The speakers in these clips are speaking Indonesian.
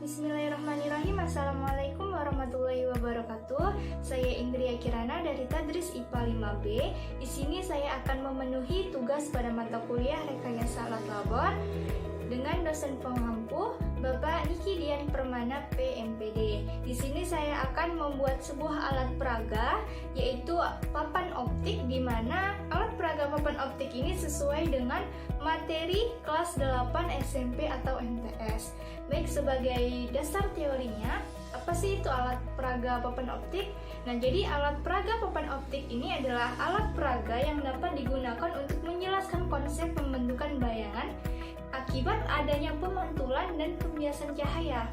Bismillahirrahmanirrahim. Assalamualaikum warahmatullahi wabarakatuh. Saya Indria Kirana dari Tadris IPA 5B. Di sini saya akan memenuhi tugas pada mata kuliah Rekayasa Alat Labor dengan dosen pengampu Bapak Niki Dian Permana PMPD. Di sini saya akan membuat sebuah alat peraga, yaitu papan optik, di mana alat peraga papan optik ini sesuai dengan materi kelas 8 SMP atau MTS. Baik, sebagai dasar teorinya, apa sih itu alat peraga papan optik? Nah, jadi alat peraga papan optik ini adalah alat peraga yang dapat digunakan untuk menjelaskan konsep pembentukan bayangan akibat adanya pemantulan dan pembiasan cahaya.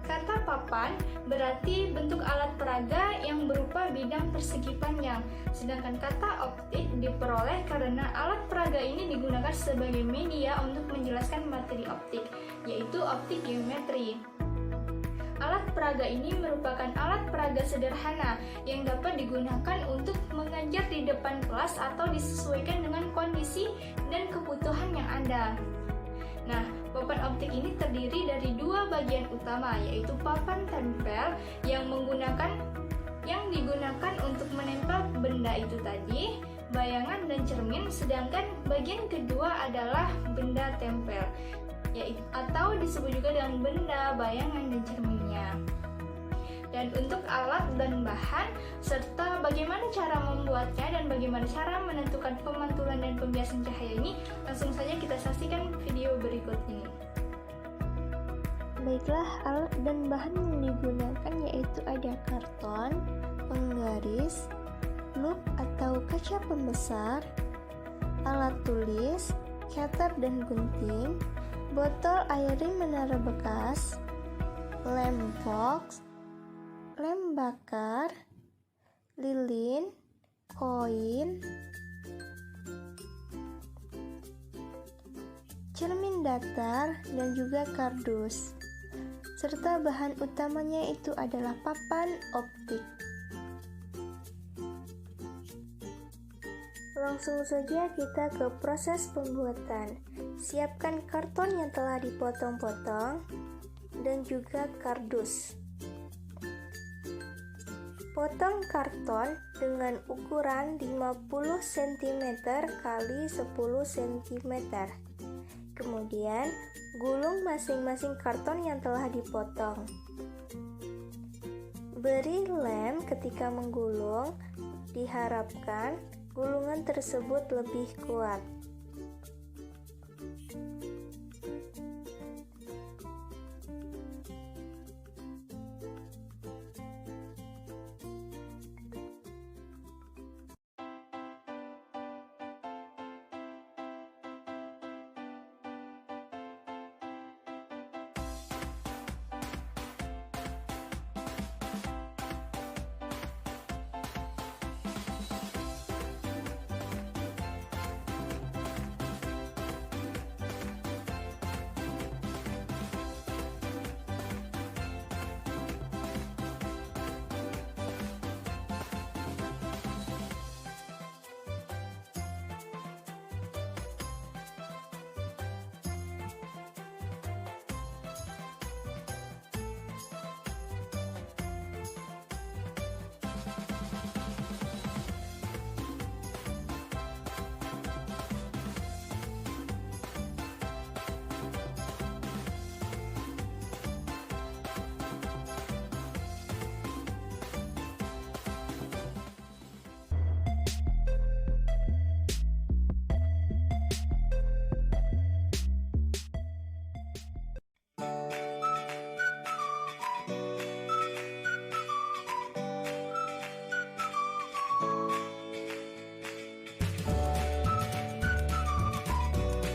Kata papan berarti bentuk alat peraga yang berupa bidang persegi panjang, sedangkan kata optik diperoleh karena alat peraga ini digunakan sebagai media untuk menjelaskan materi optik, yaitu optik geometri. Alat peraga ini merupakan alat peraga sederhana yang dapat digunakan untuk mengajar di depan kelas atau disesuaikan dengan kondisi dan kebutuhan yang ada. Nah, papan optik ini terdiri dari dua bagian utama, yaitu papan tempel yang digunakan untuk menempel benda itu tadi, bayangan dan cermin, sedangkan bagian kedua adalah benda tempel, atau disebut juga dengan benda, bayangan, dan cerminnya. Dan untuk alat dan bahan, serta bagaimana cara membuatnya dan bagaimana cara menentukan pemantulan dan pembiasan cahaya ini, langsung saja kita saksikan video berikut ini. Baiklah, alat dan bahan yang digunakan yaitu ada karton, penggaris, loop atau kaca pembesar, alat tulis, cutter dan gunting, botol airing menara bekas, lem box, lem bakar, lilin, koin, cermin datar, dan juga kardus. Serta bahan utamanya itu adalah papan optik. Langsung saja kita ke proses pembuatan. Siapkan karton yang telah dipotong-potong dan juga kardus. Potong karton dengan ukuran 50 cm x 10 cm. Kemudian, gulung masing-masing karton yang telah dipotong. Beri lem ketika menggulung, diharapkan gulungan tersebut lebih kuat.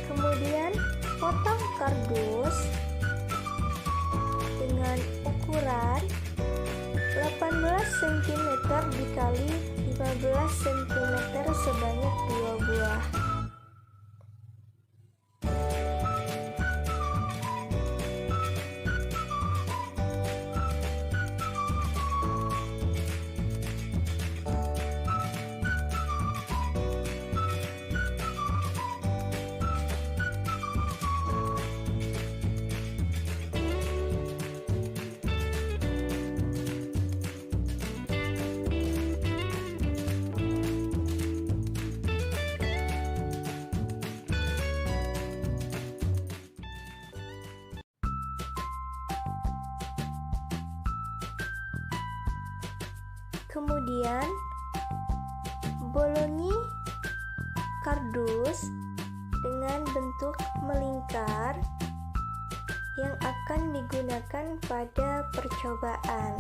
Kemudian potong kardus dengan ukuran 18 cm dikali 15 cm sebanyak 2 buah. Kemudian bolongi kardus dengan bentuk melingkar yang akan digunakan pada percobaan.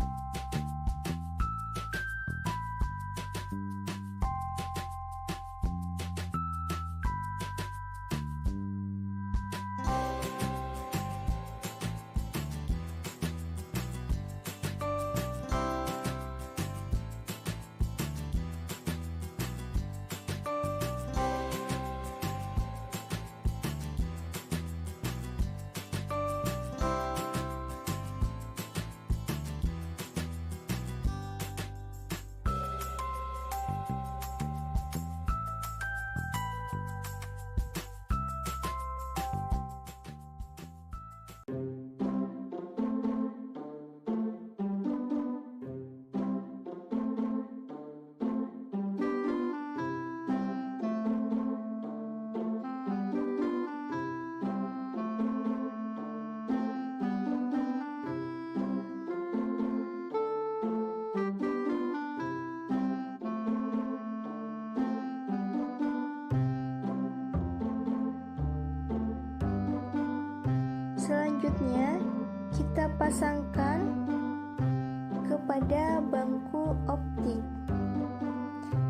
Selanjutnya, kita pasangkan kepada bangku optik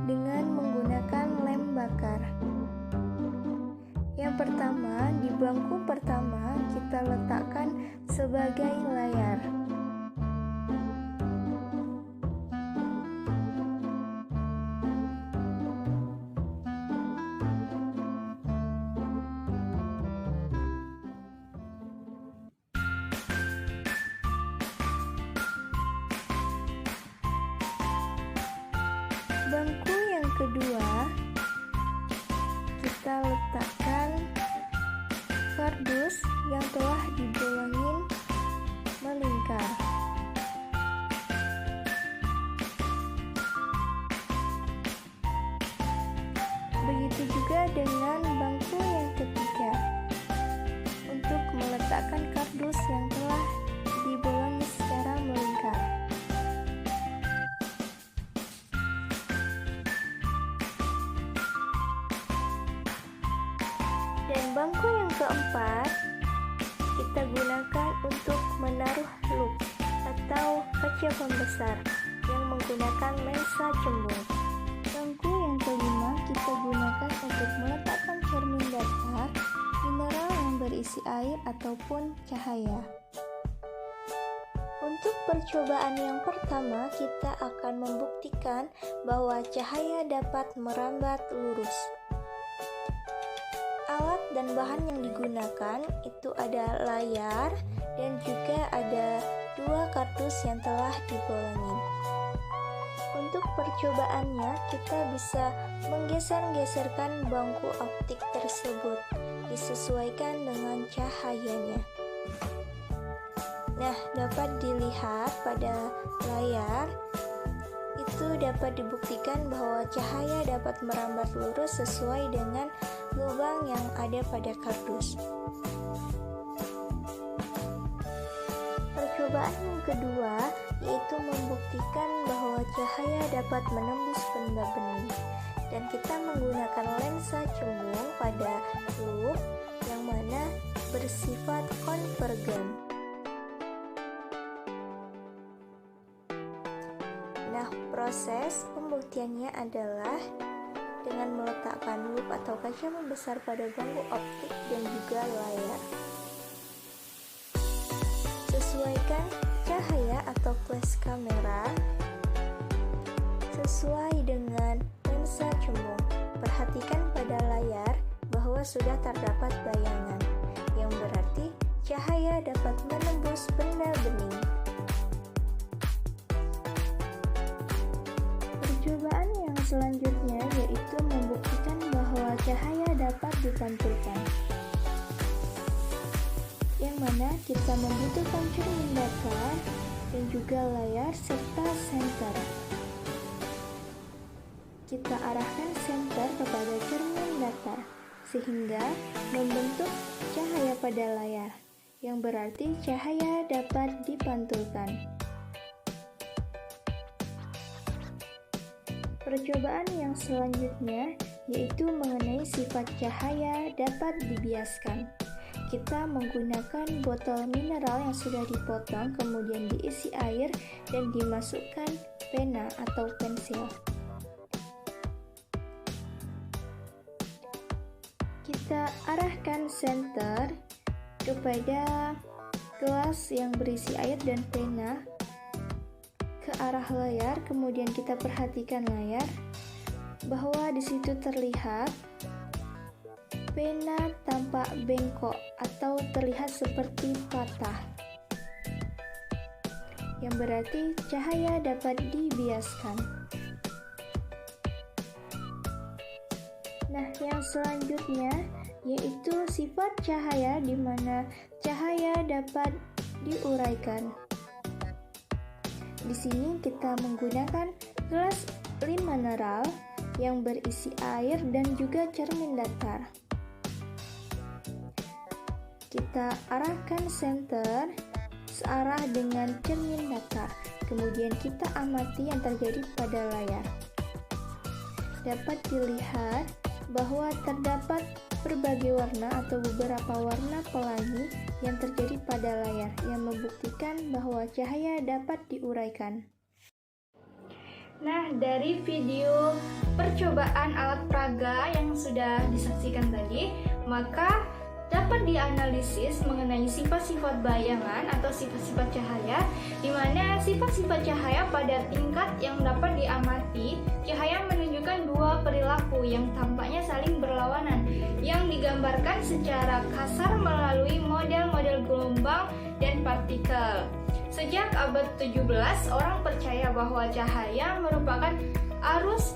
dengan menggunakan lem bakar. Yang pertama, di bangku pertama kita letakkan sebagai layar. Bangku yang kedua, kita letakkan kardus yang telah dibolongin melingkar. Begitu juga dengan bangku yang ketiga, untuk meletakkan kardus yang telah dibolongi secara melingkar. Dan bangku yang keempat kita gunakan untuk menaruh loop atau kaca pembesar yang menggunakan lensa cembung. Bangku yang kelima kita gunakan untuk meletakkan cermin datar, mineral yang berisi air ataupun cahaya. Untuk percobaan yang pertama, kita akan membuktikan bahwa cahaya dapat merambat lurus. Alat dan bahan yang digunakan itu ada layar dan juga ada 2 kardus yang telah dibolongi. Untuk percobaannya, kita bisa menggeser-geserkan bangku optik tersebut disesuaikan dengan cahayanya. Nah, dapat dilihat pada layar itu dapat dibuktikan bahwa cahaya dapat merambat lurus sesuai dengan lubang yang ada pada kardus. Percobaan yang kedua yaitu membuktikan bahwa cahaya dapat menembus benda bening, dan kita menggunakan lensa cembung pada loop yang mana bersifat konvergen. Nah, proses pembuktiannya adalah dengan meletakkan loop atau kaca membesar pada bangku optik dan juga layar. Sesuaikan cahaya atau flash kamera sesuai dengan lensa cembung. Perhatikan pada layar bahwa sudah terdapat bayangan, yang berarti cahaya dapat menembus benda bening. Percobaan yang selanjutnya yaitu membuktikan bahwa cahaya dapat dipantulkan, yang mana kita membutuhkan cermin datar dan juga layar serta senter. Kita arahkan senter kepada cermin datar sehingga membentuk cahaya pada layar, yang berarti cahaya dapat dipantulkan. Percobaan yang selanjutnya yaitu mengenai sifat cahaya dapat dibiaskan. Kita menggunakan botol mineral yang sudah dipotong, kemudian diisi air dan dimasukkan pena atau pensil. Kita arahkan senter kepada gelas yang berisi air dan pena ke arah layar, kemudian kita perhatikan layar bahwa di situ terlihat pena tampak bengkok atau terlihat seperti patah, yang berarti cahaya dapat dibiaskan. Nah, yang selanjutnya yaitu sifat cahaya di mana cahaya dapat diuraikan. Di sini kita menggunakan gelas mineral yang berisi air dan juga cermin datar. Kita arahkan senter searah dengan cermin datar, kemudian kita amati yang terjadi pada layar. Dapat dilihat bahwa terdapat berbagai warna atau beberapa warna pelangi yang terjadi pada layar yang membuktikan bahwa cahaya dapat diuraikan. Nah, dari video percobaan alat peraga yang sudah disaksikan tadi, maka dapat dianalisis mengenai sifat-sifat bayangan atau sifat-sifat cahaya, di mana sifat-sifat cahaya pada tingkat yang dapat diamati, cahaya menunjukkan dua perilaku yang tampaknya saling berlawanan, yang digambarkan secara kasar melalui model-model gelombang dan partikel. Sejak abad 17, orang percaya bahwa cahaya merupakan arus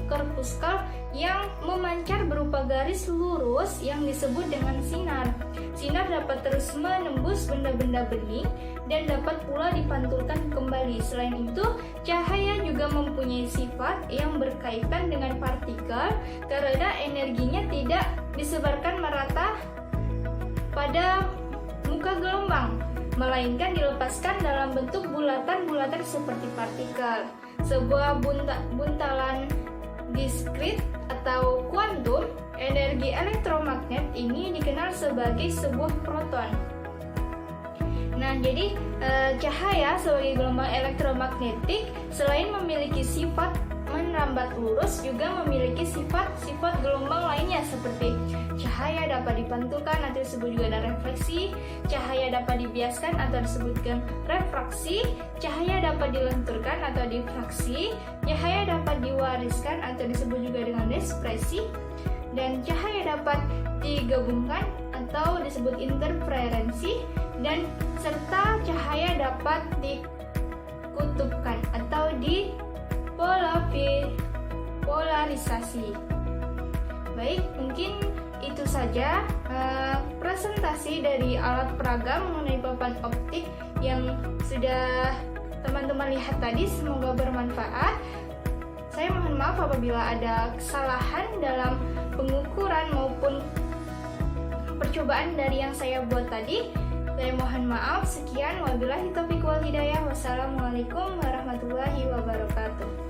korpuskel yang memancar berupa garis lurus yang disebut dengan sinar. Sinar dapat terus menembus benda-benda bening dan dapat pula dipantulkan kembali. Selain itu, cahaya juga mempunyai sifat yang berkaitan dengan partikel karena energinya tidak disebarkan merata pada muka gelombang, melainkan dilepaskan dalam bentuk bulatan-bulatan seperti partikel. Sebuah buntalan diskrit atau kuantum, energi elektromagnet ini dikenal sebagai sebuah proton. Nah, jadi cahaya sebagai gelombang elektromagnetik selain memiliki sifat merambat lurus, juga memiliki sifat-sifat gelombang lainnya seperti cahaya dapat dipantulkan atau disebut juga dengan refleksi, cahaya dapat dibiaskan atau disebutkan refraksi, cahaya dapat dilenturkan atau difraksi, cahaya dapat diwariskan atau disebut juga dengan dispersi, dan cahaya dapat digabungkan atau disebut interferensi, dan serta cahaya dapat dikutupkan atau polarisasi. Baik, mungkin itu saja presentasi dari alat peraga mengenai papan optik yang sudah teman-teman lihat tadi. Semoga bermanfaat. Saya mohon maaf apabila ada kesalahan dalam pengukuran maupun percobaan dari yang saya buat tadi. Saya mohon maaf. Sekian, wabillahi taufiq wal hidayah. Wassalamualaikum warahmatullahi wabarakatuh.